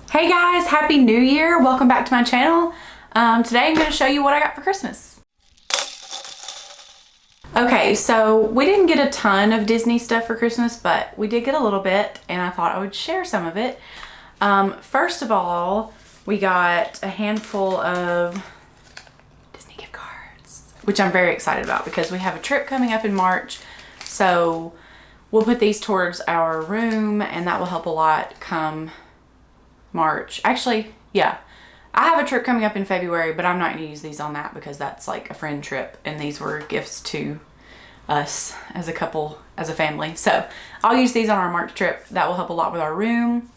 Hey guys, Happy New Year. Welcome back to my channel. Today I'm going to show you what I got for Christmas. Okay, so we didn't get a ton of Disney stuff for Christmas, but we did get a little bit and I thought I would share some of it. First of all, we got a handful of Disney gift cards, which I'm very excited about because we have a trip coming up in March. So we'll put these towards our room and that will help a lot come March. Actually, yeah, I have a trip coming up in February, but I'm not going to use these on that because that's like a friend trip and these were gifts to us as a couple, as a family. So I'll use these on our March trip. That will help a lot with our room.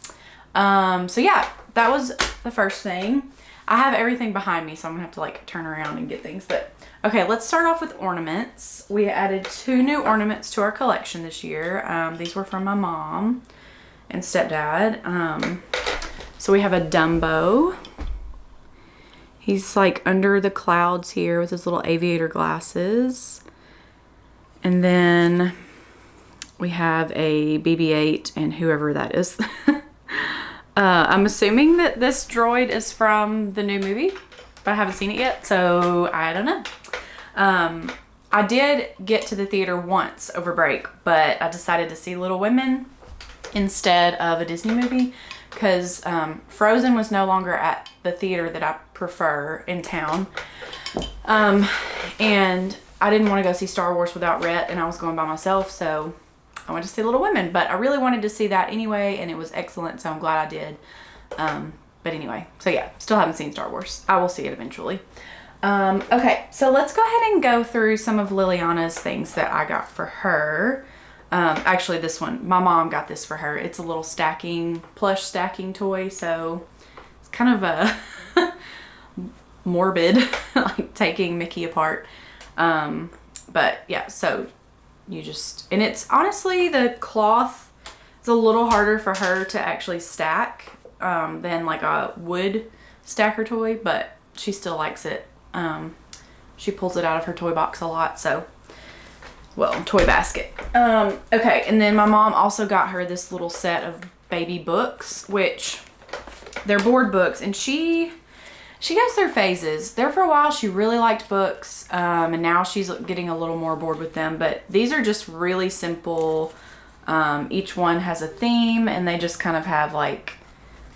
So yeah, that was the first thing. I have everything behind me, so I'm gonna have to like turn around and get things, but okay, let's start off with ornaments. We added 2 new ornaments to our collection this year. These were from my mom and stepdad. So we have a Dumbo. He's like under the clouds here with his little aviator glasses. And then we have a BB-8 and whoever that is. I'm assuming that this droid is from the new movie, but I haven't seen it yet, so I don't know. I did get to the theater once over break, but I decided to see Little Women instead of a Disney movie because Frozen was no longer at the theater that I prefer in town. And I didn't want to go see Star Wars without Rhett, and I was going by myself, so I went to see Little Women. But I really wanted to see that anyway, and it was excellent, so I'm glad I did. But anyway, so yeah, still haven't seen Star Wars. I will see it eventually. Okay, so let's go ahead and go through some of Liliana's things that I got for her. Actually this one, my mom got this for her. It's a little plush stacking toy, so it's kind of a morbid, like taking Mickey apart. But yeah, so you just, and it's honestly, the cloth is a little harder for her to actually stack, than like a wood stacker toy, but she still likes it. She pulls it out of her toy box a lot, so, well, toy basket. Okay, and then my mom also got her this little set of baby books, which they're board books, and she goes through phases. There for a while, she really liked books, and now she's getting a little more bored with them, but these are just really simple. Each one has a theme, and they just kind of have like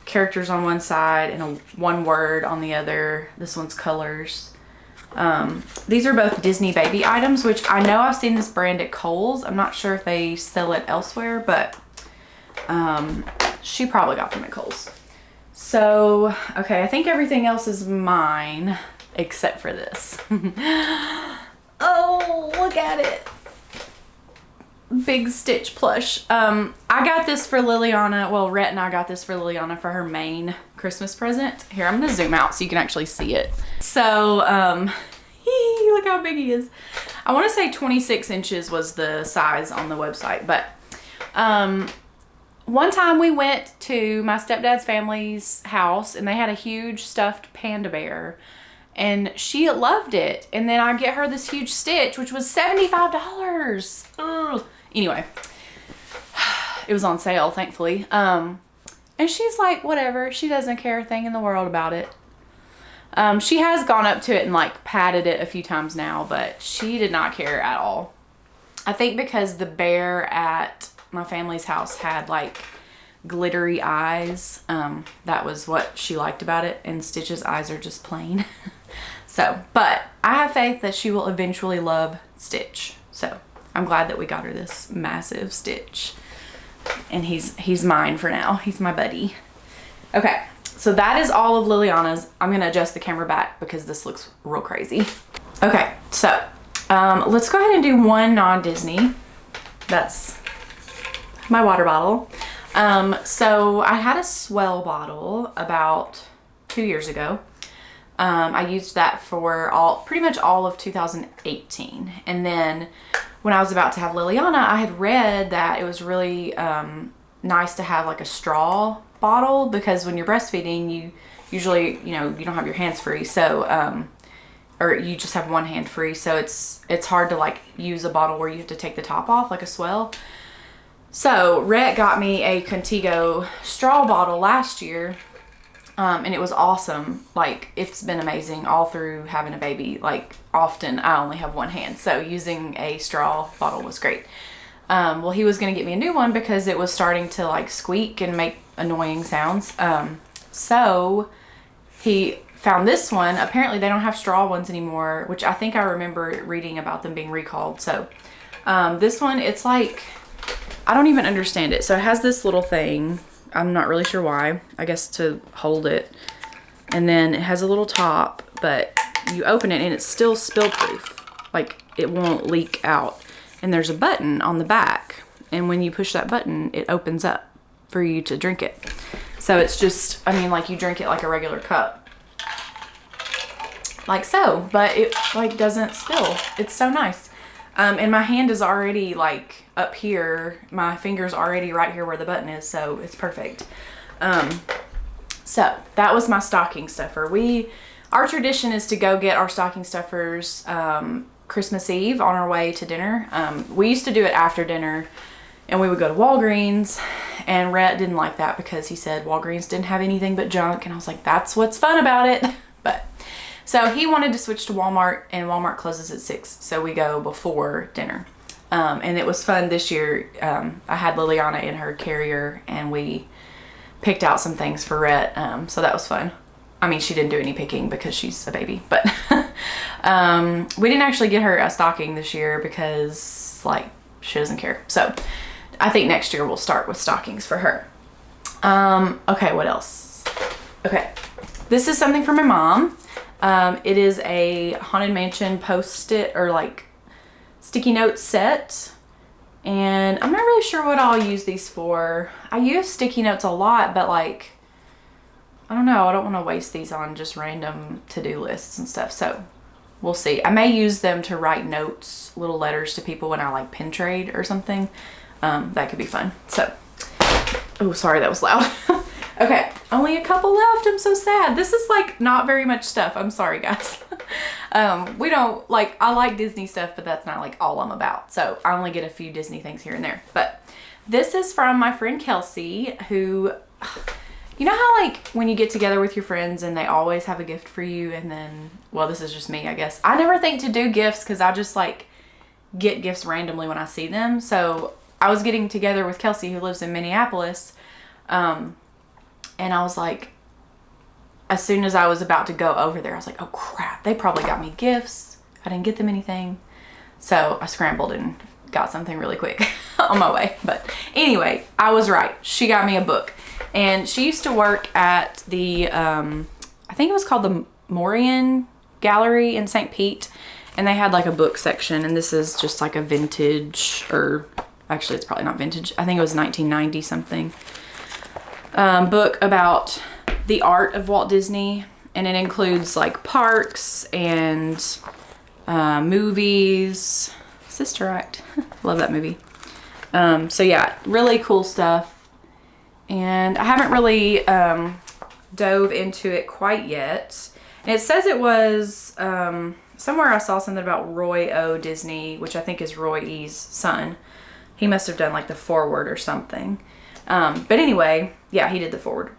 characters on one side and one word on the other. This one's colors. These are both Disney baby items, which I know I've seen this brand at Kohl's. I'm not sure if they sell it elsewhere, but she probably got them at Kohl's. So, okay, I think everything else is mine except for this. Oh, look at it. Big Stitch plush. I got this for Liliana. Well, Rhett and I got this for Liliana for her main Christmas present. Here, I'm gonna zoom out so you can actually see it. So, look how big he is. I want to say 26 inches was the size on the website, but one time we went to my stepdad's family's house and they had a huge stuffed panda bear and she loved it. And then I get her this huge Stitch, which was $75. Ugh. Anyway, it was on sale, thankfully. And she's like, whatever. She doesn't care a thing in the world about it. She has gone up to it and like patted it a few times now, but she did not care at all. I think because the bear at my family's house had like glittery eyes. That was what she liked about it, and Stitch's eyes are just plain. So, but I have faith that she will eventually love Stitch. So I'm glad that we got her this massive Stitch, and he's mine for now. He's my buddy. Okay, so that is all of Liliana's. I'm gonna adjust the camera back because this looks real crazy. Okay, so let's go ahead and do one non-Disney. That's my water bottle. So I had a Swell bottle about 2 years ago. I used that for pretty much all of 2018. And then when I was about to have Liliana, I had read that it was really nice to have like a straw bottle because when you're breastfeeding, you usually, you don't have your hands free. So, or you just have one hand free. So it's hard to like use a bottle where you have to take the top off like a Swell. So Rhett got me a Contigo straw bottle last year And it was awesome. Like, it's been amazing all through having a baby. Like, often I only have one hand, so using a straw bottle was great. Well, he was going to get me a new one because it was starting to like squeak and make annoying sounds. So he found this one. Apparently they don't have straw ones anymore, which I think I remember reading about them being recalled. So this one, it's like, I don't even understand it. So it has this little thing. I'm not really sure why. I guess to hold it. And then it has a little top, but you open it and it's still spill proof. Like, it won't leak out. And there's a button on the back. And when you push that button, it opens up for you to drink it. So it's just, I mean, like, you drink it like a regular cup. Like so. But it, like, doesn't spill. It's so nice. And my hand is already, like, up here. My finger's already right here where the button is. So it's perfect. So that was my stocking stuffer. Our tradition is to go get our stocking stuffers Christmas Eve on our way to dinner. We used to do it after dinner, and we would go to Walgreens, and Rhett didn't like that because he said Walgreens didn't have anything but junk, and I was like, that's what's fun about it. But so he wanted to switch to Walmart, and Walmart closes at 6, so we go before dinner. And it was fun this year. I had Liliana in her carrier, and we picked out some things for Rhett, so that was fun. I mean, she didn't do any picking because she's a baby, but we didn't actually get her a stocking this year because, like, she doesn't care. So I think next year we'll start with stockings for her. Okay, what else? Okay, this is something for my mom. It is a Haunted Mansion post-it or like sticky note set. And I'm not really sure what I'll use these for. I use sticky notes a lot, but like, I don't know. I don't want to waste these on just random to-do lists and stuff. So we'll see. I may use them to write notes, little letters to people when I like pin trade or something. That could be fun. So, oh, sorry, that was loud. Okay, only a couple left. I'm so sad. This is like not very much stuff. I'm sorry, guys. We don't like, I like Disney stuff, but that's not like all I'm about. So I only get a few Disney things here and there. But this is from my friend Kelsey, who, you know how like when you get together with your friends and they always have a gift for you, and then, well, this is just me, I guess. I never think to do gifts because I just like get gifts randomly when I see them. So I was getting together with Kelsey, who lives in Minneapolis, and I was like, as soon as I was about to go over there, I was like, oh crap, they probably got me gifts. I didn't get them anything. So I scrambled and got something really quick on my way. But anyway, I was right. She got me a book. And she used to work at the, I think it was called the Morian Gallery in St. Pete. And they had like a book section. And this is just like a vintage, or actually it's probably not vintage. I think it was 1990 something. Book about the art of Walt Disney, and it includes like parks and movies. Sister Act. Love that movie. So yeah, really cool stuff. And I haven't really dove into it quite yet. And it says it was somewhere I saw something about Roy O. Disney, which I think is Roy E.'s son. He must have done like the foreword or something. But anyway, yeah, he did the foreword.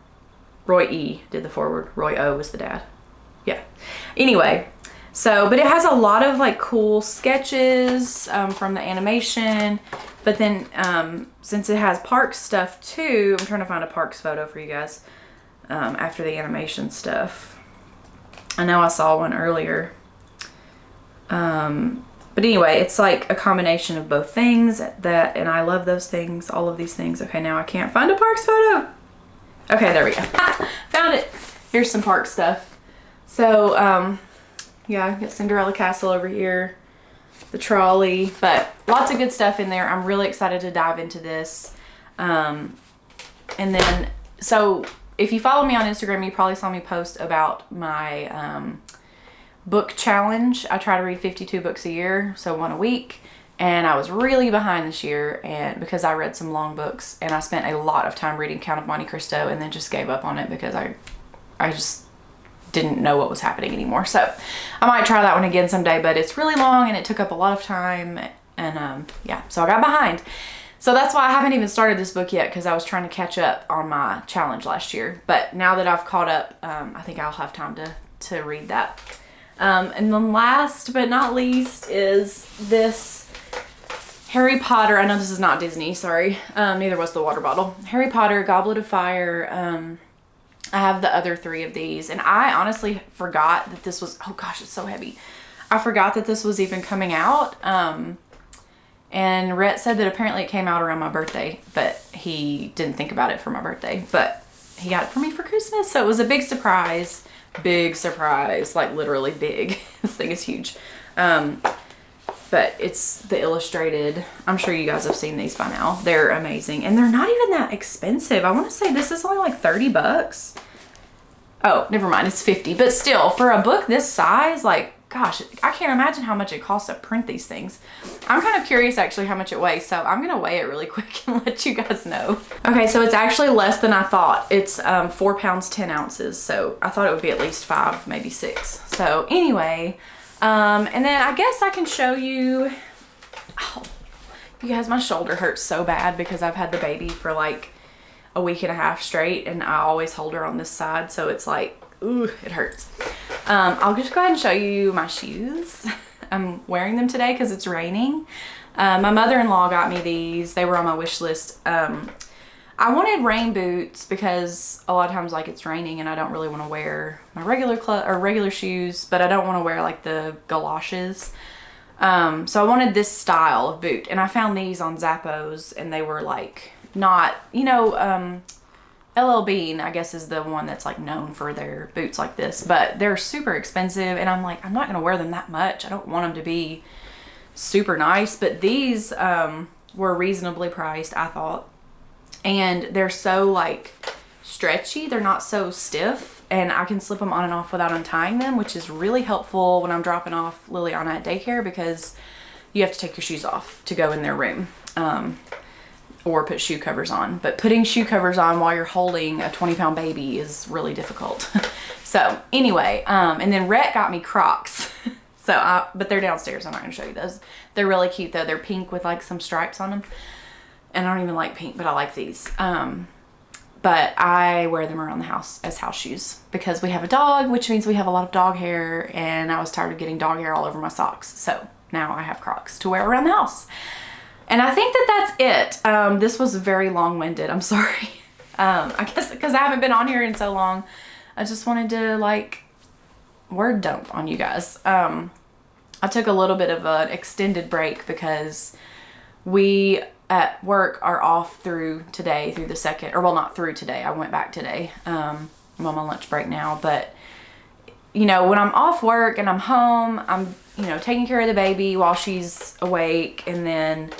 Roy E. did the foreword. Roy O. was the dad. Yeah. Anyway, so, but it has a lot of like cool sketches from the animation. But then since it has Parks stuff too, I'm trying to find a Parks photo for you guys after the animation stuff. I know I saw one earlier. But anyway, it's like a combination of both things that, and I love those things, all of these things. Okay, now I can't find a Parks photo. Okay, there we go. Found it. Here's some Parks stuff. So, yeah, got Cinderella Castle over here, the trolley, but lots of good stuff in there. I'm really excited to dive into this. And then, so if you follow me on Instagram, you probably saw me post about my, book challenge. I try to read 52 books a year, so one a week, and I was really behind this year, and because I read some long books, and I spent a lot of time reading Count of Monte Cristo, and then just gave up on it because I just didn't know what was happening anymore. So I might try that one again someday, but it's really long and it took up a lot of time, and yeah, so I got behind. So that's why I haven't even started this book yet, because I was trying to catch up on my challenge last year. But now that I've caught up, I think I'll have time to read that. And then last but not least is this Harry Potter. I know this is not Disney, sorry. Neither was the water bottle. Harry Potter Goblet of Fire. I have the other 3 of these, and I honestly forgot that this was, oh gosh, it's so heavy. I forgot that this was even coming out. And Rhett said that apparently it came out around my birthday, but he didn't think about it for my birthday, but he got it for me for Christmas. So it was a big surprise, like literally big. This thing is huge. But it's the illustrated. I'm sure you guys have seen these by now. They're amazing, and they're not even that expensive. I want to say this is only like 30 bucks. Oh, never mind. It's 50, but still for a book this size, like, gosh, I can't imagine how much it costs to print these things. I'm kind of curious actually how much it weighs, so I'm gonna weigh it really quick and let you guys know. Okay, so it's actually less than I thought. It's 4 pounds 10 ounces, so I thought it would be at least 5, maybe 6. So anyway, and then I guess I can show you, oh, you guys, my shoulder hurts so bad because I've had the baby for like a week and a half straight, and I always hold her on this side, so it's like, ooh, it hurts. I'll just go ahead and show you my shoes. I'm wearing them today because it's raining. My mother-in-law got me these. They were on my wish list. I wanted rain boots because a lot of times like it's raining and I don't really want to wear my regular shoes, but I don't want to wear like the galoshes. So I wanted this style of boot, and I found these on Zappos, and they were like not, you know, LL Bean, I guess, is the one that's like known for their boots like this, but they're super expensive, and I'm like, I'm not gonna wear them that much. I don't want them to be super nice, but these were reasonably priced, I thought, and they're so like stretchy. They're not so stiff, and I can slip them on and off without untying them, which is really helpful when I'm dropping off Liliana at daycare, because you have to take your shoes off to go in their room. Or put shoe covers on. But putting shoe covers on while you're holding a 20-pound baby is really difficult. So anyway, and then Rhett got me Crocs. But they're downstairs. I'm not gonna show you those. They're really cute though. They're pink with like some stripes on them. And I don't even like pink, but I like these. But I wear them around the house as house shoes because we have a dog, which means we have a lot of dog hair, and I was tired of getting dog hair all over my socks. So now I have Crocs to wear around the house. And I think that that's it. This was very long-winded. I'm sorry. I guess because I haven't been on here in so long, I just wanted to like word dump on you guys. I took a little bit of an extended break because we at work are off through today, through the second, or well, not through today. I went back today. I'm on my lunch break now, but you know, when I'm off work and I'm home, I'm, you know, taking care of the baby while she's awake, and then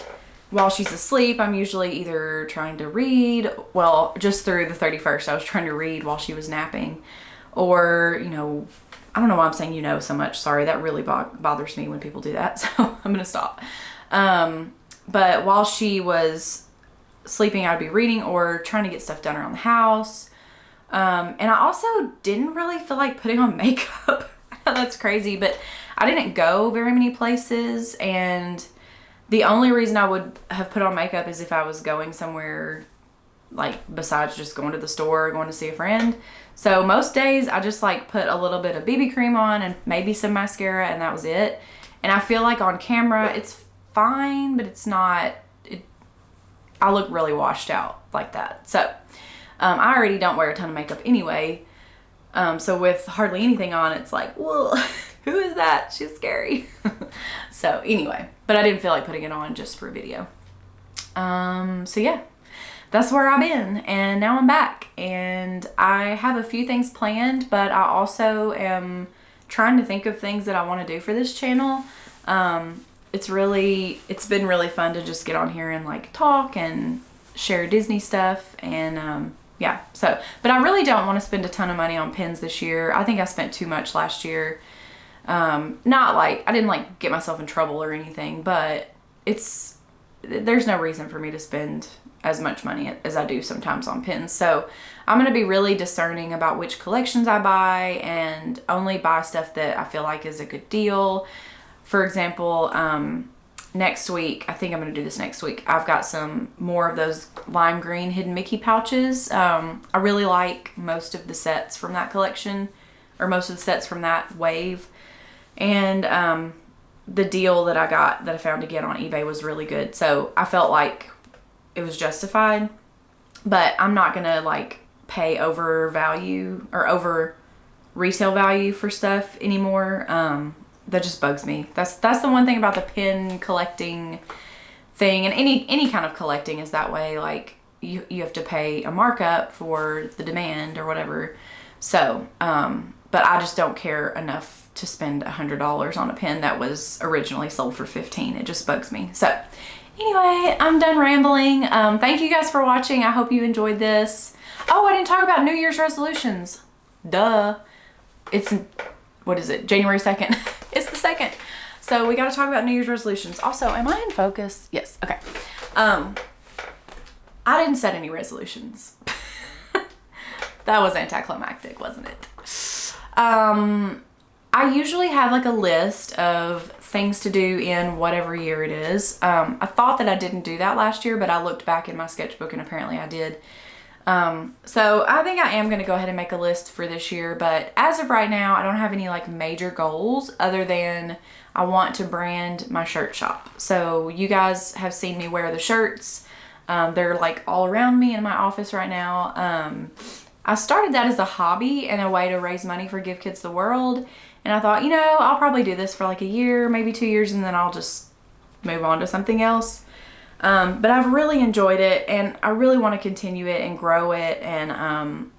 while she's asleep, I'm usually either trying to read, well, just through the 31st, I was trying to read while she was napping, or, you know, I don't know why I'm saying, you know, so much. Sorry, that really bothers me when people do that, so I'm gonna stop. But while she was sleeping, I'd be reading or trying to get stuff done around the house. And I also didn't really feel like putting on makeup. I know that's crazy, but I didn't go very many places, and the only reason I would have put on makeup is if I was going somewhere, like besides just going to the store or going to see a friend. So most days I just like put a little bit of BB cream on and maybe some mascara, and that was it. And I feel like on camera it's fine, but it's not, I look really washed out like that. So I already don't wear a ton of makeup anyway. So with hardly anything on, it's like, whoa, who is that? She's scary. So anyway, but I didn't feel like putting it on just for video. So yeah, that's where I've been, and now I'm back, and I have a few things planned, but I also am trying to think of things that I want to do for this channel. It's been really fun to just get on here and like talk and share Disney stuff, and yeah, so, but I really don't want to spend a ton of money on pins this year. I think I spent too much last year. Not like, I didn't like get myself in trouble or anything, but there's no reason for me to spend as much money as I do sometimes on pins. So I'm going to be really discerning about which collections I buy, and only buy stuff that I feel like is a good deal. For example, next week, I think I'm going to do this next week, I've got some more of those lime green Hidden Mickey pouches. I really like most of the sets from that collection, or most of the sets from that wave. And the deal that I found again on eBay was really good. So I felt like it was justified, but I'm not going to like pay over value or over retail value for stuff anymore. That just bugs me. That's the one thing about the pin collecting thing, and any kind of collecting is that way. Like you have to pay a markup for the demand or whatever. So, but I just don't care enough to spend $100 on a pin that was originally sold for $15. It just bugs me. So anyway, I'm done rambling. Thank you guys for watching. I hope you enjoyed this. Oh, I didn't talk about New Year's resolutions. Duh. It's, what is it? January 2nd. It's the 2nd. So we got to talk about New Year's resolutions. Also, am I in focus? Yes. Okay. I didn't set any resolutions. That was anticlimactic, wasn't it? I usually have like a list of things to do in whatever year it is. I thought that I didn't do that last year, but I looked back in my sketchbook and apparently I did. So I think I am going to go ahead and make a list for this year, but as of right now, I don't have any like major goals other than I want to brand my shirt shop. So you guys have seen me wear the shirts. They're like all around me in my office right now. I started that as a hobby and a way to raise money for Give Kids the World. And I thought, you know, I'll probably do this for like a year, maybe 2 years, and then I'll just move on to something else. But I've really enjoyed it, and I really want to continue it and grow it and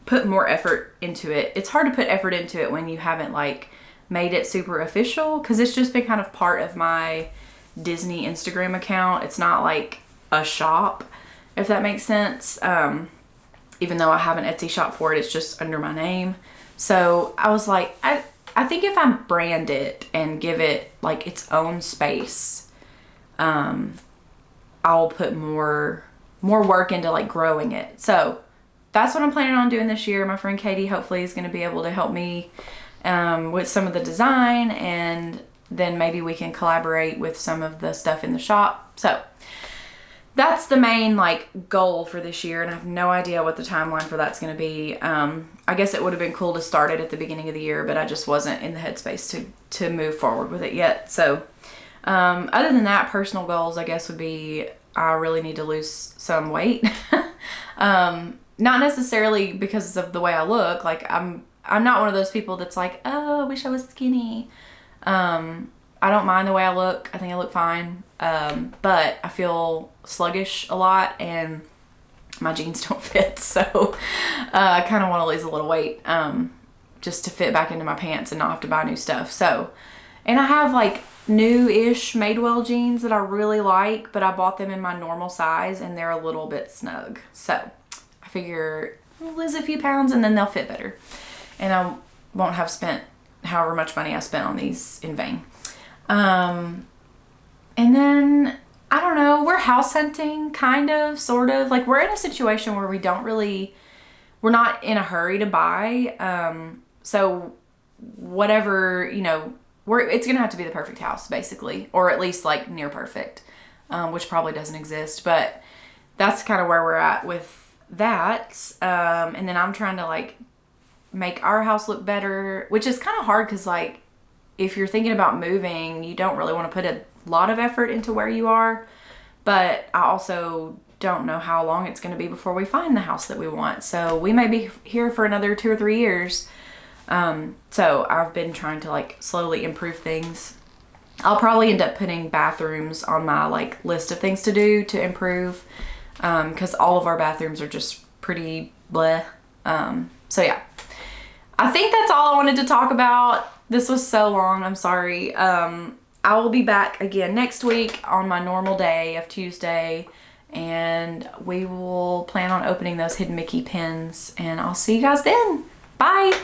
put more effort into it. It's hard to put effort into it when you haven't like made it super official, because it's just been kind of part of my Disney Instagram account. It's not like a shop, if that makes sense. Even though I have an Etsy shop for it, it's just under my name. So I was like, I think if I brand it and give it like its own space, I'll put more work into like growing it. So that's what I'm planning on doing this year. My friend Katie hopefully is going to be able to help me with some of the design, and then maybe we can collaborate with some of the stuff in the shop. So that's the main like goal for this year, and I have no idea what the timeline for that's going to be. I guess it would have been cool to start it at the beginning of the year, but I just wasn't in the headspace to move forward with it yet. So other than that, personal goals I guess would be I really need to lose some weight. Not necessarily because of the way I look. Like I'm not one of those people that's like, oh, I wish I was skinny. I don't mind the way I look. I think I look fine. But I feel sluggish a lot and my jeans don't fit. So I kind of want to lose a little weight just to fit back into my pants and not have to buy new stuff. So, and I have like new-ish Madewell jeans that I really like, but I bought them in my normal size and they're a little bit snug. So I figure I'll lose a few pounds and then they'll fit better. And I won't have spent however much money I spent on these in vain. And then, I don't know, we're house hunting, kind of, sort of. Like, we're in a situation where we're not in a hurry to buy. So whatever, you know, it's going to have to be the perfect house, basically. Or at least, like, near perfect, which probably doesn't exist. But that's kind of where we're at with that. And then I'm trying to, like, make our house look better, which is kind of hard because, like, if you're thinking about moving, you don't really want to put a lot of effort into where you are. But I also don't know how long it's going to be before we find the house that we want. So we may be here for another 2 or 3 years. So I've been trying to like slowly improve things. I'll probably end up putting bathrooms on my like list of things to do to improve. Cause all of our bathrooms are just pretty bleh. So yeah, I think that's all I wanted to talk about. This was so long. I'm sorry. I will be back again next week on my normal day of Tuesday, and we will plan on opening those Hidden Mickey pins, and I'll see you guys then. Bye.